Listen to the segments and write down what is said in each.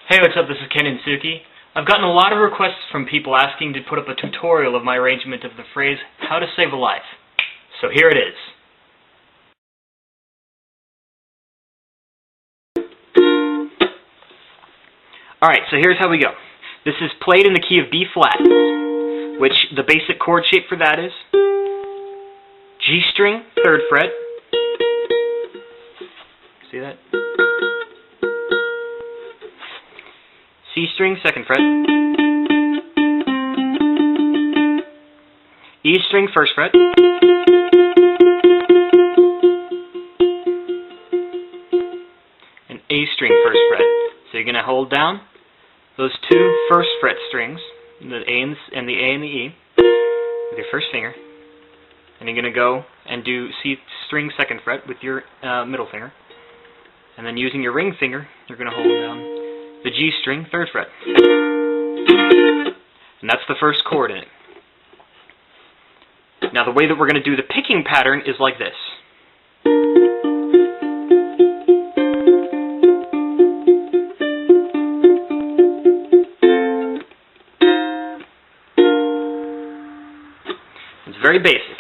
Hey, what's up? This is Ken and Suki. I've gotten a lot of requests from people asking to put up a tutorial of my arrangement of the phrase, how to save a life. So here it is. Alright, so here's how we go. This is played in the key of B flat, which the basic chord shape for that is G string, 3rd fret. See that? C string, 2nd fret. E string, 1st fret. And A string, 1st fret. So you're going to hold down those two 1st fret strings, the A and the E, with your 1st finger. And you're going to go and do C string, 2nd fret with your middle finger. And then using your ring finger, you're going to hold down the G string, 3rd fret. And that's the first chord in it. Now the way that we're going to do the picking pattern is like this. It's very basic.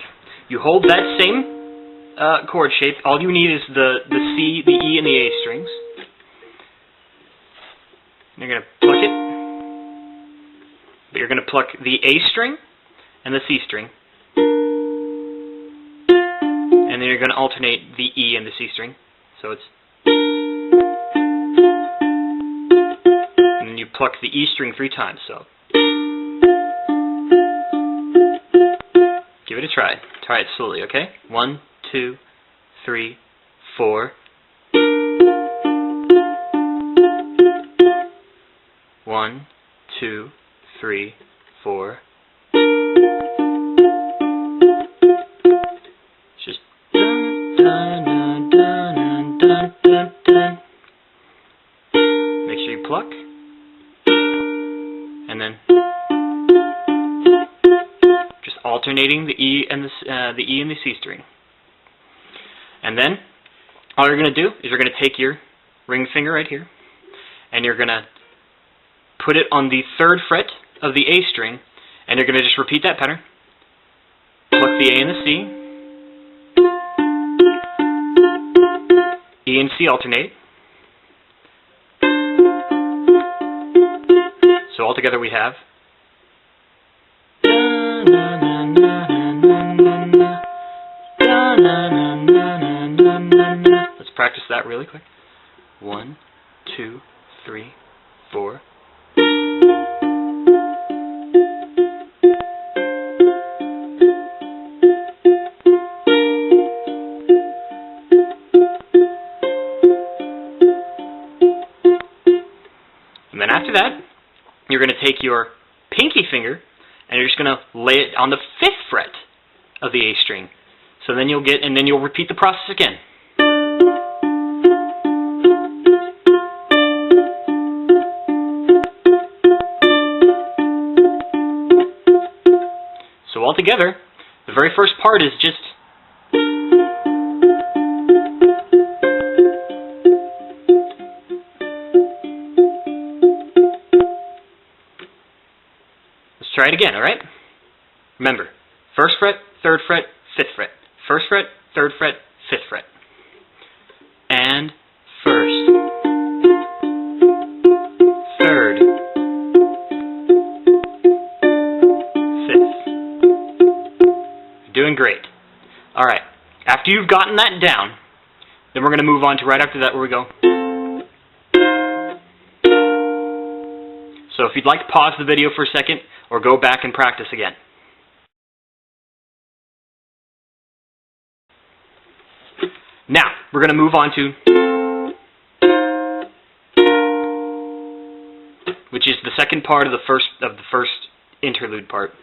You hold that same chord shape. All you need is the C, the E, and the A strings. You're going to pluck it, but you're going to pluck the A string and the C string, and then you're going to alternate the E and the C string, so it's, and then you pluck the E string 3 times, so give it a try. Try it slowly, okay? 1, 2, 3, 4. 1, 2, 3, 4. It's just dun, dun, dun, dun, dun, dun, dun. Make sure you pluck, and then just alternating the E and the C string. And then all you're going to do is you're going to take your ring finger right here, and you're going to put it on the 3rd fret of the A string, and you're going to just repeat that pattern. Pluck the A and the C. E and C alternate. So altogether we have. Let's practice that really quick. 1, 2, 3, 4. And then after that, you're going to take your pinky finger and you're just going to lay it on the 5th fret of the A string. So then you'll repeat the process again. So altogether, the very first part is just try it again, alright? Remember, 1st fret, 3rd fret, 5th fret. 1st fret, 3rd fret, 5th fret. And 1st, 3rd, 5th. You're doing great. Alright, after you've gotten that down, then we're going to move on to right after that where we go. So if you'd like to pause the video for a second, or go back and practice again. Now, we're going to move on to, which is the second part of the first interlude part.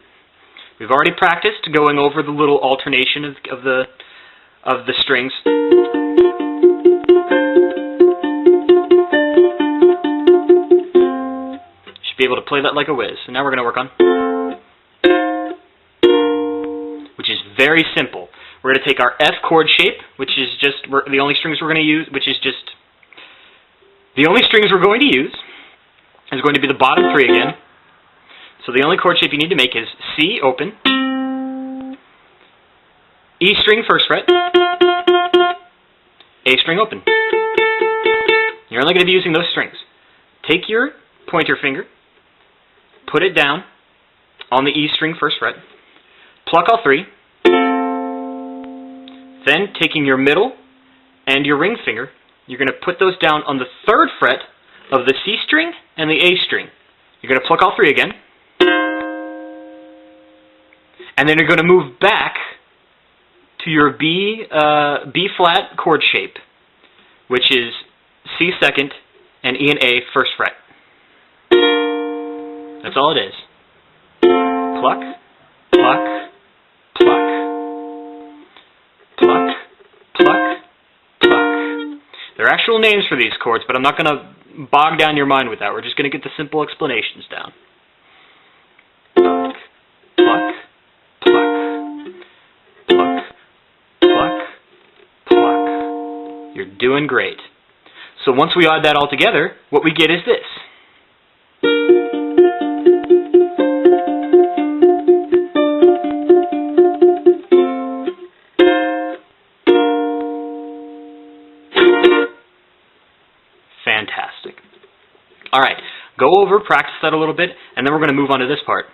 We've already practiced going over the little alternation of the strings. be able to play that like a whiz. So now we're going to work on, which is very simple. We're going to take our F chord shape, which is just the only strings we're going to use, the only strings we're going to use is going to be the bottom three again. So the only chord shape you need to make is C open, E string first fret, A string open. You're only going to be using those strings. Take your pointer finger, put it down on the E string first fret, pluck all three, then taking your middle and your ring finger, you're going to put those down on the third fret of the C string and the A string. You're going to pluck all three again, and then you're going to move back to your B flat chord shape, which is C second and E and A first fret. That's all it is. Pluck, pluck, pluck, pluck, pluck, pluck. There are actual names for these chords, but I'm not going to bog down your mind with that. We're just going to get the simple explanations down. Pluck, pluck, pluck, pluck, pluck, pluck. You're doing great. So once we add that all together, what we get is this. Fantastic. All right, go over, practice that a little bit, and then we're going to move on to this part.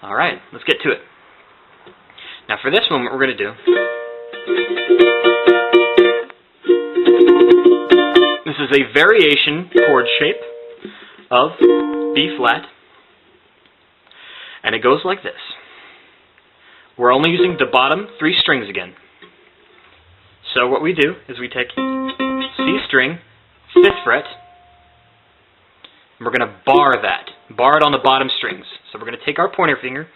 All right, let's get to it. Now for this one, what we're going to do, this is a variation chord shape of B flat, and it goes like this. We're only using the bottom three strings again. So what we do is we take C string, 5th fret, and we're going to bar that. Bar it on the bottom strings. So we're going to take our pointer finger,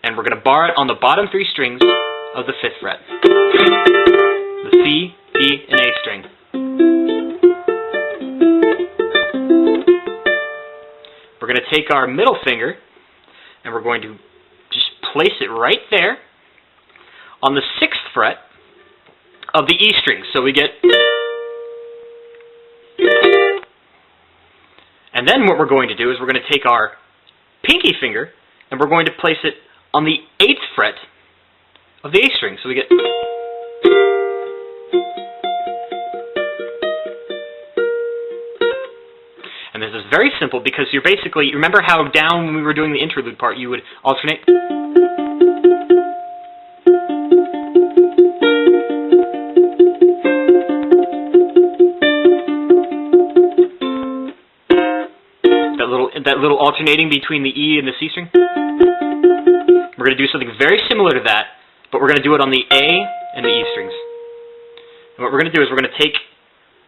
and we're going to bar it on the bottom three strings of the 5th fret. The C, E, and A string. We're going to take our middle finger, and we're going to just place it right there on the 6th fret of the E string. So we get... And then what we're going to do is we're going to take our pinky finger and we're going to place it on the 8th fret of the A string. So we get... And this is very simple because you're basically... Remember how down when we were doing the interlude part you would alternate? That little alternating between the E and the C string. We're going to do something very similar to that, but we're going to do it on the A and the E strings. And what we're going to do is we're going to take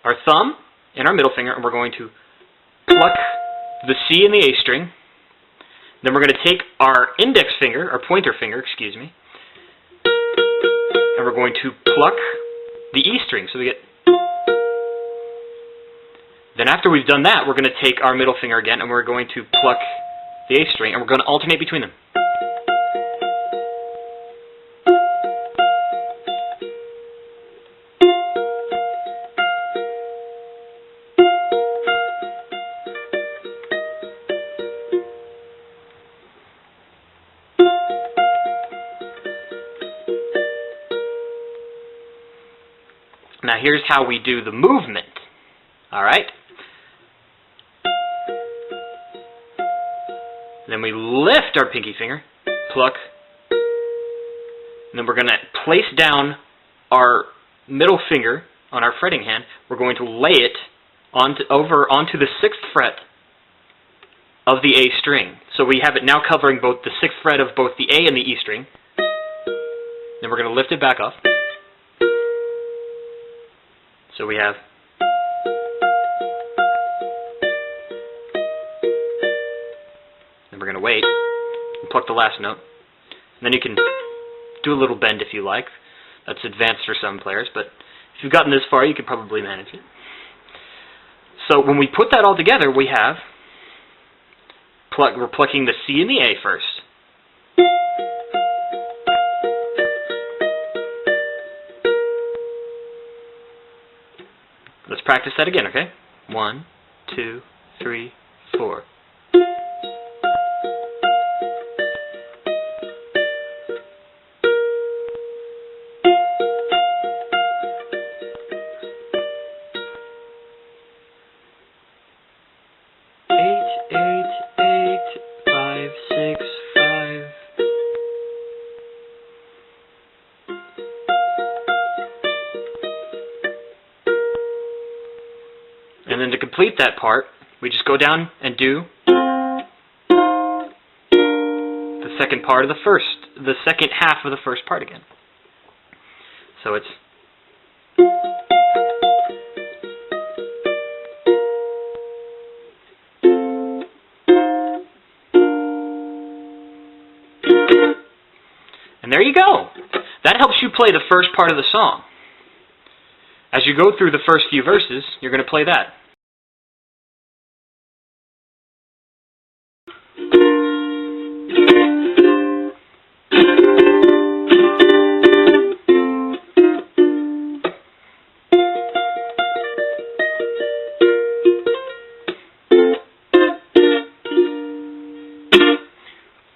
our thumb and our middle finger and we're going to pluck the C and the A string. Then we're going to take our index finger, our pointer finger, excuse me, and we're going to pluck the E string. So we get... Then after we've done that, we're going to take our middle finger again and we're going to pluck the A string and we're going to alternate between them. Now here's how we do the movement. All right? Then we lift our pinky finger, pluck, and then we're going to place down our middle finger on our fretting hand. We're going to lay it over onto the 6th fret of the A string. So we have it now covering both the 6th fret of both the A and the E string. Then we're going to lift it back off. So we have... weight and pluck the last note. And then you can do a little bend if you like. That's advanced for some players, but if you've gotten this far, you could probably manage it. So when we put that all together, we have we're plucking the C and the A first. Let's practice that again, okay? 1, 2, 3, 4. And then to complete that part, we just go down and do the second part of the second half of the first part again. So it's and there you go. That helps you play the first part of the song. As you go through the first few verses, you're going to play that.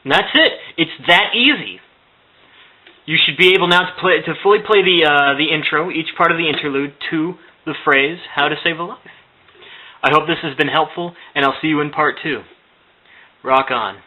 And that's it. It's that easy. You should be able now to fully play the intro, each part of the interlude, to the phrase, How to Save a Life. I hope this has been helpful, and I'll see you in part 2. Rock on.